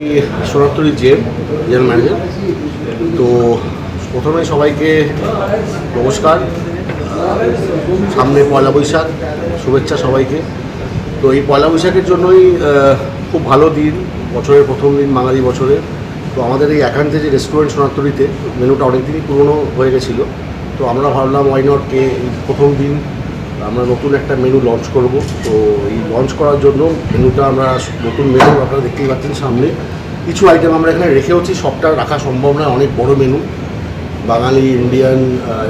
Sonartori general manager. তো প্রথমে সবাইকে নমস্কার, সামনে পয়লা বৈশাখ, শুভেচ্ছা সবাইকে। তো এই পয়লা বৈশাখের জন্যই খুব ভালো দিন, বছরের প্রথম দিন বাঙালি বছরে। তো আমাদের এই একান্তে যে রেস্টুরেন্ট সোনারতরীতে মেনুটা অনেকদিনই পুরনো হয়ে গেছিলো, তো আমরা ভাবলাম ওয়াই নট কে প্রথম দিন আমরা নতুন একটা মেনু লঞ্চ করব। তো এই লঞ্চ করার জন্য মেনুটা আমরা নতুন মেনু আপনারা দেখতেই পাচ্ছেন সামনে। কিছু আইটেম আমরা এখানে রেখেওছি, সবটা রাখা সম্ভব নয়, অনেক বড় মেনু, বাঙালি, ইন্ডিয়ান,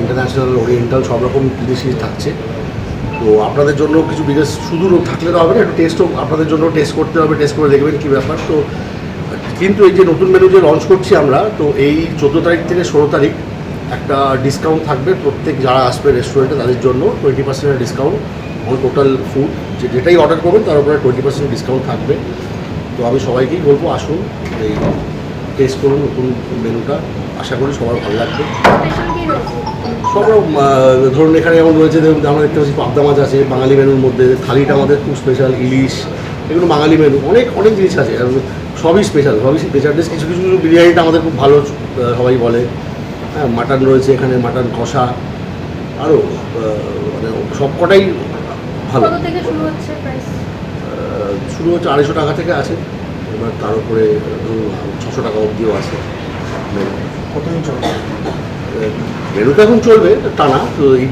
ইন্টারন্যাশনাল, ওরিয়েন্টাল সব রকম জিনিসই থাকছে। তো আপনাদের জন্য কিছু বিশেষ শুধু থাকলে তো হবে না, একটু টেস্টও আপনাদের জন্য টেস্ট করতে হবে, টেস্ট করে দেখবেন কী ব্যাপার। তো কিন্তু এই যে নতুন মেনু যে লঞ্চ করছি আমরা, তো এই 14 তারিখ থেকে 16 তারিখ একটা ডিসকাউন্ট থাকবে প্রত্যেক যারা আসবে রেস্টুরেন্টে তাদের জন্য 20% ডিসকাউন্ট অন টোটাল ফুড, যেটাই অর্ডার করবেন তার উপরে 20% ডিসকাউন্ট থাকবে। তো আমি সবাইকেই বলবো আসুন, এই টেস্ট করুন নতুন মেনুটা, আশা করি সবার ভালো লাগবে। সব ধরুন এখানে যেমন রয়েছে, আমরা দেখতে পাচ্ছি পাবদা মাছ আছে বাঙালি মেনুর মধ্যে, থালিটা আমাদের খুব স্পেশাল, ইলিশ, এগুলো বাঙালি মেনু, অনেক অনেক জিনিস আছে, সবই স্পেশাল, সবই স্পেশাল ডিশ। কিছু কিছু বিরিয়ানিটা আমাদের খুব ভালো সবাই বলে। হ্যাঁ, মাটন রয়েছে এখানে, মাটন কষা, আরও মানে সবকটাই ভালো। শুরু হচ্ছে 250 টাকা থেকে আছে, এবার তার উপরে 600 টাকা অবধিও আছে মেনু। কতদিন চলবে? মেনু তো এখন চলবে টানা, তো এই